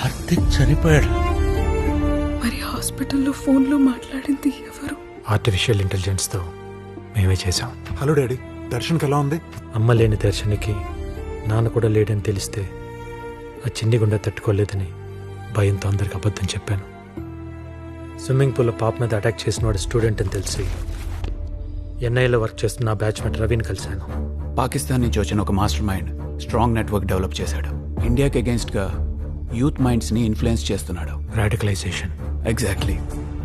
కార్తిక్ చనిపోయాడు. మరి హాస్పిటల్లో ఫోన్లో మాట్లాడింది ఎవరు? ఆర్టిఫిషియల్ ఇంటెలిజెన్స్తో మేమే చేశాం. హలో డాడీ, దర్శన్కి ఎలా ఉంది? అమ్మ లేని దర్శనికి నాన్న కూడా లేడని తెలిస్తే ఆ చిన్ని గుండె తట్టుకోలేదని భయంతో అందరికి అబద్ధం చెప్పాను. స్విమ్మింగ్ పూల్లో పాప మీద అటాక్ చేసిన వాడు స్టూడెంట్ అని తెలిసి ఎన్ఐలో వర్క్ చేస్తున్న నా బ్యాచ్మేట్ రవిని కలిశాను. పాకిస్తాన్ నుంచి వచ్చిన ఒక master mind strong network develop చేశాడు. ఇండియాకి అగేన్స్ట్గా యూత్ మైండ్స్ని ఇన్ఫ్లుయెన్స్ చేస్తున్నాడు. Radicalisation. Exactly.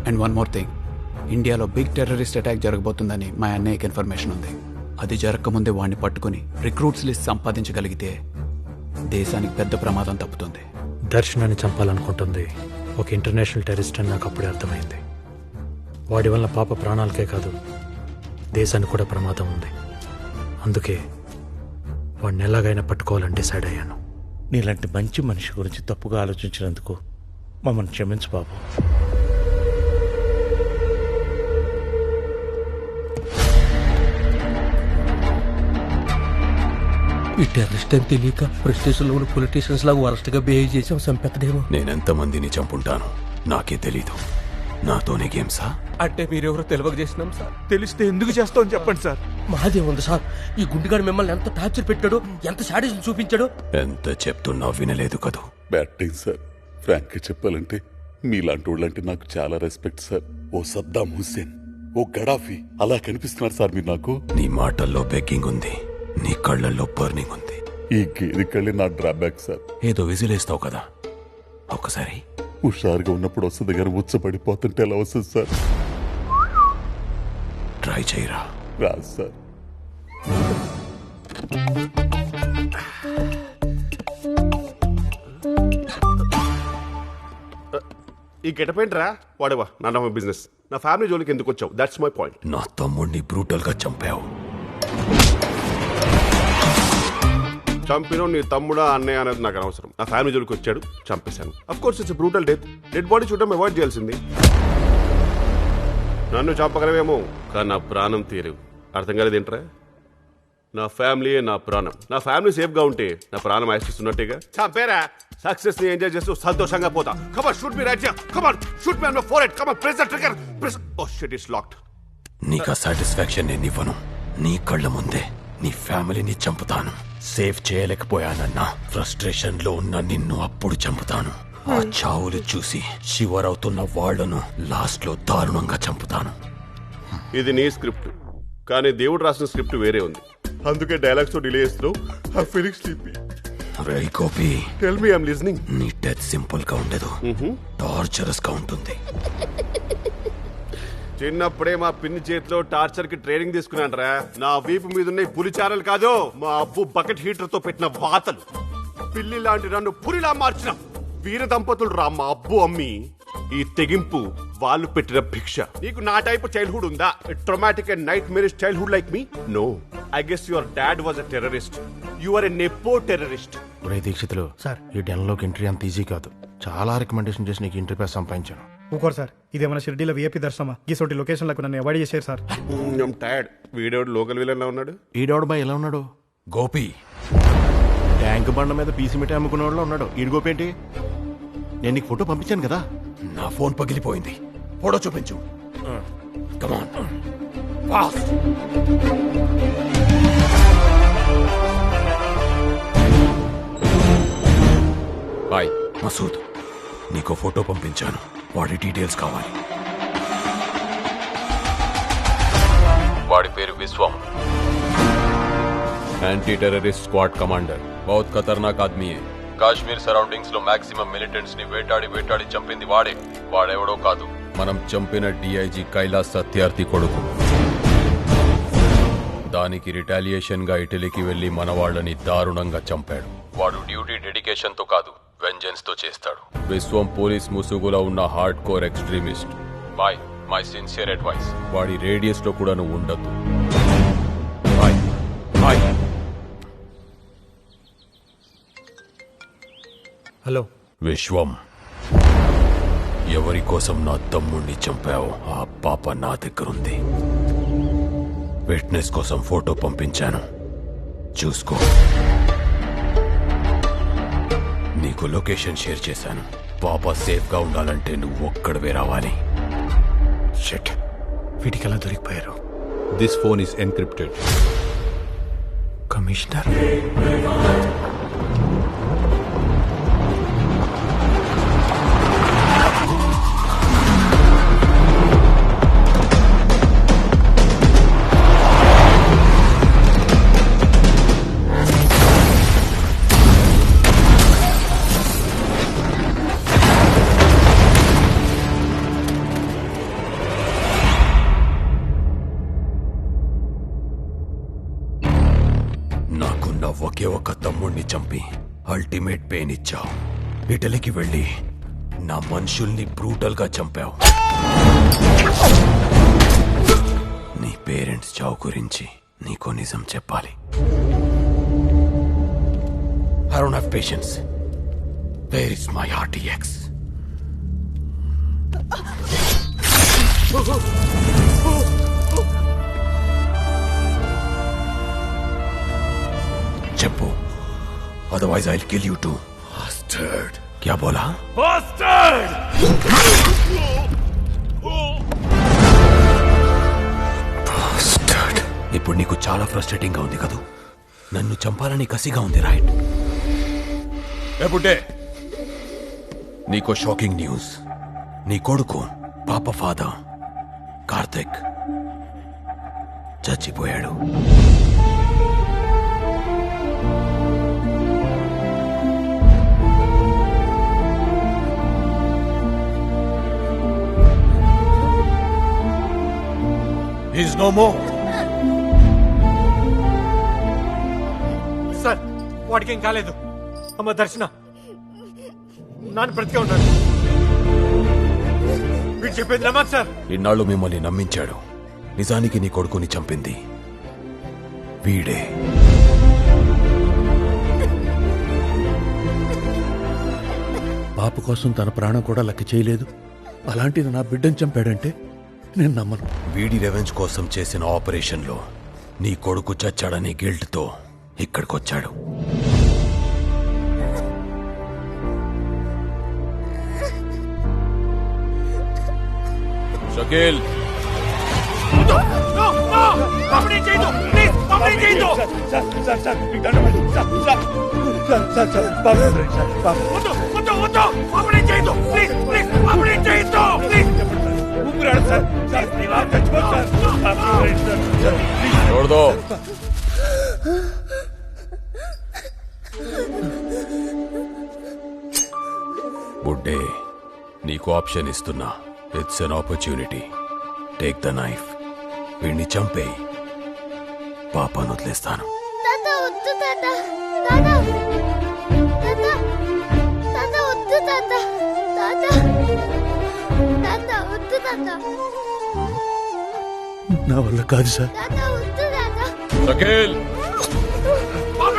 And one more thing, ఇండియాలో బిగ్ టెర్రరిస్ట్ అటాక్ జరగబోతుందని మా అన్నయ్యకి ఇన్ఫర్మేషన్ ఉంది. అది జరగకముందే వాడిని పట్టుకుని రిక్రూట్స్ లిస్ట్ సంపాదించగలిగితే దేశానికి పెద్ద ప్రమాదం తప్పుతుంది. దర్శనాన్ని చంపాలనుకుంటుంది ఒక ఇంటర్నేషనల్ టెర్రరిస్ట్ అని నాకు అప్పుడే అర్థమైంది. వాడి వల్ల పాప ప్రాణాలకే కాదు దేశానికి కూడా ప్రమాదం ఉంది. అందుకే వాడిని ఎలాగైనా పట్టుకోవాలని డిసైడ్ అయ్యాను. నీలాంటి మంచి మనిషి గురించి తప్పుగా ఆలోచించినందుకు మమ్మల్ని క్షమించు బాబు. ఈ టెర్రరిస్ట్ అని తెలియక ప్రెస్టేషన్లో ఉన్న పొలిటీషియన్స్ లాగా వరస్ట్గా బిహేవ్ చేసాం. చంపెత్తడేమో. నేనెంతమందిని చంపుంటాను నాకే తెలీదు. నాతోనే గేమ్సా? అంటే మీరెవరో తెలియక చేసినాం సార్. తెలిస్తే ఎందుకు చేస్తామని చెప్పండి సార్. మాదేముంది సార్, ఈ గుండెగాడు మిమ్మల్ని ఎంత టార్చర్ పెట్టాడో, ఎంత శాడిజం చూపించాడో. ఎంత చెప్తున్నా వినలేదు కదూ. Batting sir. ఫ్రాంక్ గా చెప్పాలంటే మీలాంటి వాళ్ళంటే నాకు చాలా రెస్పెక్ట్ సార్. ఓ సద్దాం హుస్సేన్, ఓ గడాఫీ అలా కనిపిస్తున్నారు సార్ మీరు నాకు. నీ మాటల్లో బెగ్గింగ్ ఉంది, నీ కళ్ళల్లో బర్నింగ్ ఉంది. ఈ గేది కళ్ళే నా డ్రాబ్యాక్ సార్. ఏదో విజిలేస్తావు కదా, ఒకసారి హుషారుగా ఉన్నప్పుడు వస్తుంది కానీ ఉచ్చపడిపోతుంటే ఎలా వస్తుంది సార్? ట్రై చేయరా. రాదు సార్. ఈ గెటపేంట్రా వాడవా నా బిజినెస్. నా ఫ్యామిలీ జోలికి ఎందుకు వచ్చావు? That's my point. నా తమ్ముడిని బ్రూటల్ గా చంపావు. చంపిన నీ తమ్ముడా అన్నయ్య అనేది నాకు అనవసరం. నా ఫ్యామిలీ జోలికి వచ్చాడు, చంపేశాను. Of course it's brutal death. Dead body చూడడం అవాయిడ్ చేయాల్సింది. నన్ను చంపగలవేమో కానీ నా ప్రాణం తీరు. అర్థం కాలేదేంట్రా? నా ఫ్యామిలీ నా ప్రాణం. నా ఫ్యామిలీ సేఫ్ గా ఉంటే నా ప్రాణం ఆశిస్తున్నట్టేగా. చంపేరా, సక్సెస్ ని ఎంజాయ్ చేస్తూ సంతోషంగా పోతా. Come on shoot me right here. Come on shoot me on my forehead. Come on press the trigger. Press. Oh shit, it's locked. నీకు సాటిస్ఫాక్షన్ నేను ఇవ్వను. నీ కళ్ళ ముందే నీ ఫ్యామిలీని చంపుతాను. సేవ్ చేయలేకపోయానన్నా ఫ్రస్ట్రేషన్ లో ఉన్న నిన్ను అప్పుడు చంపుతాను. ఆ చావులు చూసి శివరవుతున్న వాళ్లను లాస్ట్ లో దారుణంగా చంపుతాను. ఇది నీ స్క్రిప్ట్, కానీ దేవుడు రాసిన స్క్రిప్ట్ వేరే ఉంది. అందుకే డైలాగ్స్ తో డిలే చేస్తున్నావు. I feeling sleepy. రై Gopi, tell me I am listening. నీ డెత్ సింపుల్ గా ఉండదు, టార్చరస్ గా ఉంటుంది. చిన్నప్పుడే మా పిన్ని చేతిలో టార్చర్ కి ట్రైనింగ్ తీసుకున్నానరా. నా వీపు మీద ఉన్న పులిచారలు కాదు, మా అబ్బు బకెట్ హీటర్ తో పెట్టిన వాతలు. పిల్లి లాంటి నన్ను పురిలా మార్చిన వీర దంపతులు రా మా అబ్బు అమ్మి. ఈ తెగింపు వాళ్ళు పెట్టిన భిక్ష. నీకు నా టైప్ చైల్డ్హుడ్ ఉందా? Traumatic and nightmarish childhood like me? No. I guess your dad was a terrorist. You are a nepo terrorist. ఒరే దీక్షితులు సార్, ఈ డెన్లోకి ఎంట్రీ అంత ఈజీ కాదు. చాలా రికమెండేషన్ చేసి నీకు ఎంట్రీ పాస్ సంపాదించాను. ఊకోరు సార్, ఇదేమన్నా షిర్డీలో విఐపీ దర్శనమా? గీసోటి లొకేషన్లకు నన్ను అవాయిడ్ చేశారు సార్. టైర్డ్. వీడోడు లోకల్ విలన్ ఉన్నాడు. ఈడోడు బాయ్ ఎలా ఉన్నాడు? గోపి ట్యాంక్ బండ మీద పీసి మిఠాయి అమ్ముకునే వాళ్ళు ఉన్నాడు. ఈడు గోపి ఏంటి? నేను నీకు ఫోటో పంపించాను కదా. నా ఫోన్ పగిలిపోయింది, ఫోటో చూపించు. Come on fast. హాయ్ మసూద్, నీకు ఫోటో పంపించాను, వాడి డీటెయిల్స్ కావాలి. వాడి పేరు Vishwam, anti terrorist squad commander. బహుత్ ఖతర్నాక్ ఆద్మీ హై. కాశ్మీర్ సరౌండింగ్స్ లో మాక్సిమం మిలిటెంట్స్ ని వేటాడి చంపింది వాడే. వాడెవడో కాదు, మనం చంపిన డిఐజీ కైలాస్ సత్యార్థి కొడుకు. దానికి రిటాలియేషన్ గా ఇటలీకి వెళ్లి మన వాళ్ళని దారుణంగా చంపాడు. వాడు డ్యూటీ డెడికేషన్ తో కాదు, వెంజెన్స్ తో చేస్తాడు. విశ్వం పోలీస్ ముసుగులో ఉన్న hard core extremist. My sincere advice, వాడి రేడియస్ లో కూడా నువ్వు ఉండద్దు. హలో విశ్వం, ఎవరి కోసం నా తమ్ముణ్ణి చంపావో ఆ పాప నా దగ్గరుంది. విట్నెస్ కోసం ఫోటో పంపించాను, చూసుకో. నీకు లొకేషన్ షేర్ చేశాను. పాప సేఫ్ గా ఉండాలంటే నువ్వు ఒక్కడవే రావాలి. షిట్, వీటికి ఎలా దొరికిపోయారు? This phone is encrypted. Commissioner నాకున్న ఒకే ఒక తమ్ముణ్ణి చంపి అల్టిమేట్ పెయిన్ ఇచ్చావు. ఇటలీకి వెళ్ళి నా మనుషుల్ని బ్రూటల్ గా చంపావు. నీ పేరెంట్స్ చావు గురించి నీకో నిజం చెప్పాలి. I don't have patience. Where is my RTX? చెప్పు, otherwise I'll kill you too. Bastard. क्या बोला? Bastard! Bastard. ఇప్పుడు నీకు చాలా ఫ్రస్ట్రేటింగ్ గా ఉంది కదూ? నన్ను చంపాలని కసిగా ఉంది, రైట్? ఎప్పుడే నీకో షాకింగ్ న్యూస్. నీ కొడుకు పాప ఫాదర్ కార్తిక్ చచ్చిపోయాడు. He's no more. సార్, వాడికి ఏం కాలేదు. అమ్మ దర్శన, నాన్న బ్రతికే ఉన్నాడు. వీడు చెప్పేది నమ్మదు సార్. ఇన్నాళ్ళు మిమ్మల్ని నమ్మించాడు. నిజానికి నీ కొడుకుని చంపింది వీడే. పాప కోసం తన ప్రాణం కూడా లెక్క చేయలేదు. అలాంటిది నా బిడ్డను చంపాడంటే నేను నమ్మను. వీడి రెవెంజ్ కోసం చేసిన ఆపరేషన్ లో నీ కొడుకు చచ్చాడనే గిల్ట్ తో ఇక్కడికొచ్చాడు. షకీల్, छोड़ दो. బుడ్డే, నీకు ఆప్షన్ ఇస్తున్నా. It's an opportunity. Take the knife. వీడిని చంపేయి. పాపను వదిలేస్తాను. నా వల్ల కాదు సార్. షకీల్, పాప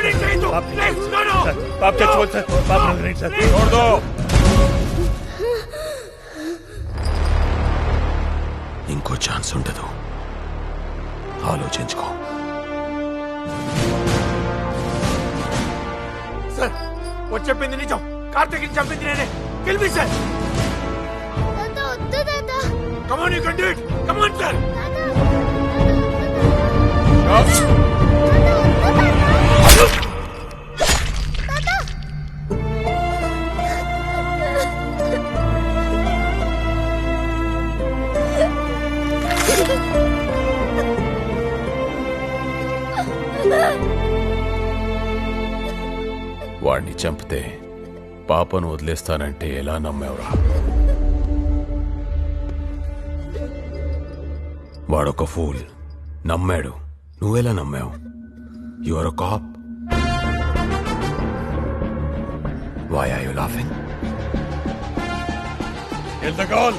చచ్చిపోతుంది సార్. పాప వదిలేయండి సార్. छोड़ दो. ఇంకో ఛాన్స్ ఉండదు. ఆలోచించుకో. సార్, వాడు చెప్పింది నిజం. కార్తీక్ చంపింది నేనే. Kill me sir. Come on, you can do it. Come on, sir. వాడిని చంపితే పాపను వదిలేస్తానంటే ఎలా నమ్మేవరా? వాడొక ఫూల్. నమ్మాడు. నువ్వెలా నమ్మావు? You are a cop. Why are you laughing? Get the gun.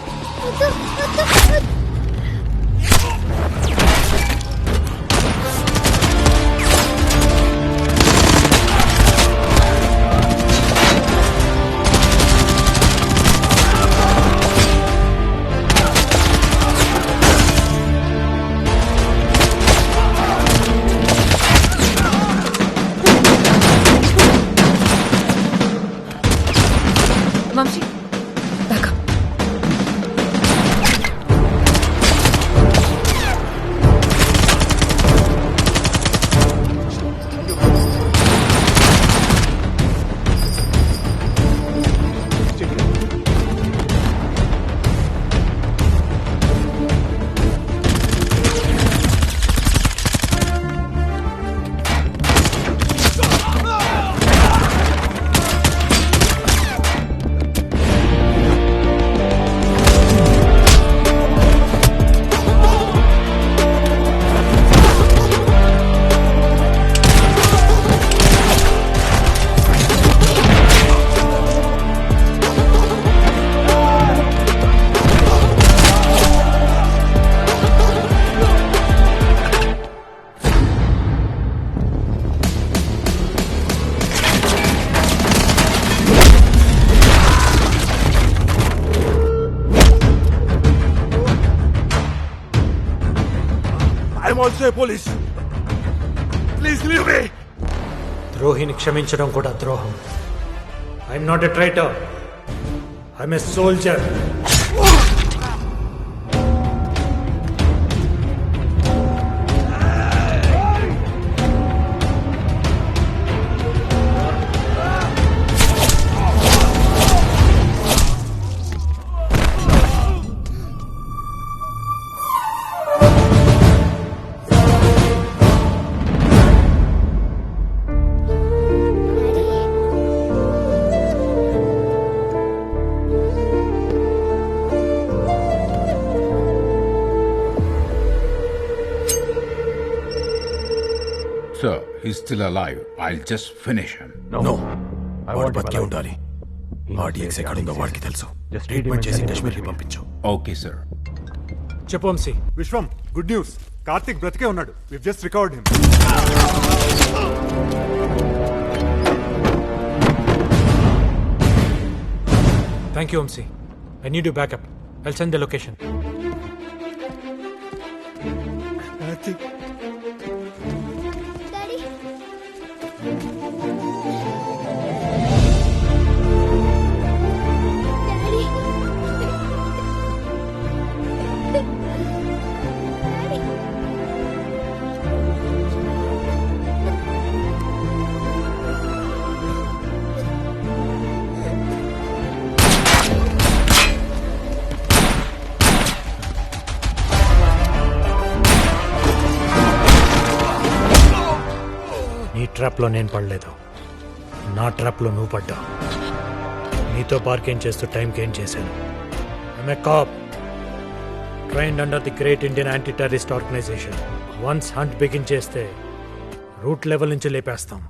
Vamsi backup. Police please leave me. ద్రోహిని క్షమించడం కూడా ద్రోహం. I'm not a traitor, I'm a soldier. Sir, he's still alive. I'll just finish him. No వాడు బతికే ఉండాలి. RDX ఎక్కడుందో వాడికి తెలుసు. ట్రీట్మెంట్ చేసి కాశ్మీర్కి పంపించు. Okay, sir. చెప్పు వంశీ. Viswam, good news. కార్తిక్ బ్రతికే ఉన్నాడు. We've just recovered him. Thank you Vamsi. I need you backup. I'll send the location. Karthik నీ ట్రాప్లో నేను పడలేదు, నా ట్రాప్లో నువ్వు పడ్డావు. నీతో బార్గెన్ చేస్తూ టైంకి ఏం చేశాను. I'm a cop trained under the great Indian anti terrorist organization. Once hunt begin చేస్తే రూట్ లెవెల్ నుంచి లేపేస్తాం.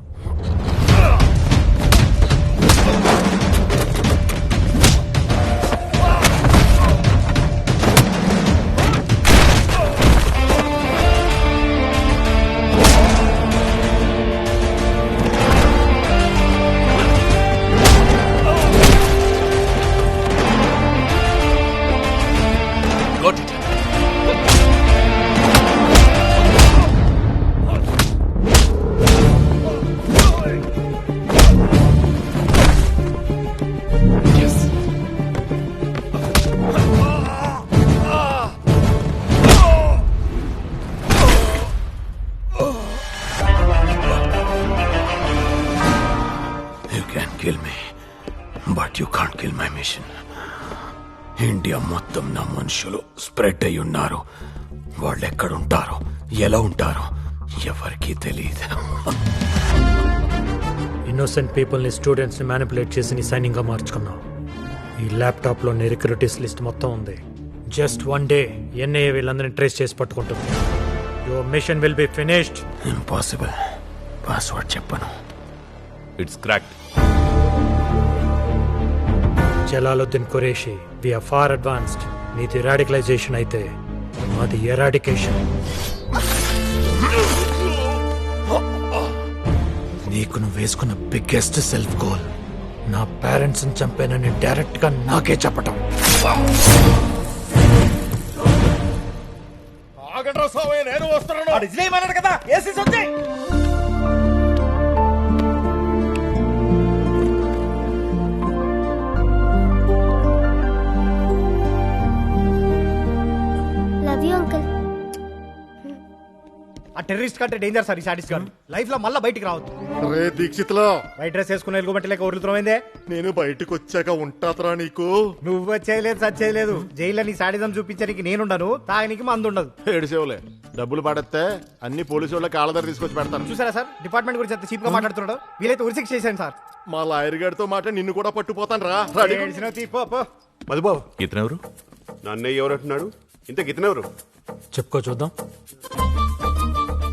ఇండియా మొత్తం నా మనుషులు స్ప్రెడ్ అయి ఉన్నారు. వాళ్ళు ఎక్కడుంటారో ఎలా ఉంటారో ఎవరికీ తెలియదు. ఇన్నోసెంట్ పీపుల్ని, స్టూడెంట్స్ని మ్యానిపులేట్ చేసి నీ సైనింగ్గా మార్చుకున్నావు. ఈ ల్యాప్టాప్లో నీ రిక్రూటీస్ లిస్ట్ మొత్తం ఉంది. జస్ట్ వన్ డే ఎన్ఐఏ వీళ్ళందరినీ ట్రేస్ చేసి పట్టుకుంటుంది. Your mission will be finished. Impossible. Password చెప్పను. It's cracked. Jalaluddin Qureshi, we're far advanced. నీది రాడికలైజేషన్ అయితే మాది ఎరాడికేషన్. నీకు నువ్వు వేసుకున్న బిగ్గెస్ట్ సెల్ఫ్ గోల్ నా పేరెంట్స్ ని చంపానని డైరెక్ట్ గా నాకే చెప్పటం. నేను వస్తున్నాను కదా. టెర్రరిస్ట్ కంటే డేంజర్ సార్ ఈ సాడిస్ట్ గారు. లైఫ్ లో మళ్ళీ బయటికి రావద్దు. రే దీక్షిత్లో వైట్ డ్రెస్ వేసుకుని ఎలుగుబంటి లేక ఊరుతున్నమైందే. నేను బయటకు వచ్చాక ఉంటాతరా నీకు. నువ్వు వచ్చేయలేదు సచ్చేయలేదు. జైల్లో నీ సాడిజం చూపించడానికి నేనుండను, తాగనికి మందు ఉండదు. ఏడిసేవులే, డబ్బులు పడేస్తే అన్ని పోలీసు వాళ్ళ కాళ్ళ దగ్గర తీసుకొచ్చి పెడతాను. చూసారా సార్, డిపార్ట్మెంట్ గురించి ఎంత చీప్ గా మాట్లాడుతున్నాడు. వీలైతే ఉరిశిక్ష చేశాను సార్. మా లాయర్ గారితో మాట నిన్ను కూడా పట్టుపోతాను రా. ఏడిసినావు తీ, పో, పో. మధుబాబు ఇతనెవరు? నన్నయ్య ఎవరు అంటున్నాడు? ఇంత గితనెవరు? చెప్పుకో చూద్దాం.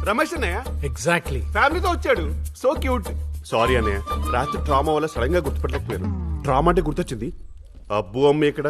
రమేష్ అన్నయ్య ఎగ్జాక్ట్లీ. ఫ్యామిలీతో వచ్చాడు. So cute. సారీ అన్నయ్య, రాత్రి ట్రామా వల్ల సడన్ గా గుర్తుపట్టలేకపోయాను. ట్రామా అంటే గుర్తొచ్చింది. అబ్బు అమ్మ ఇక్కడ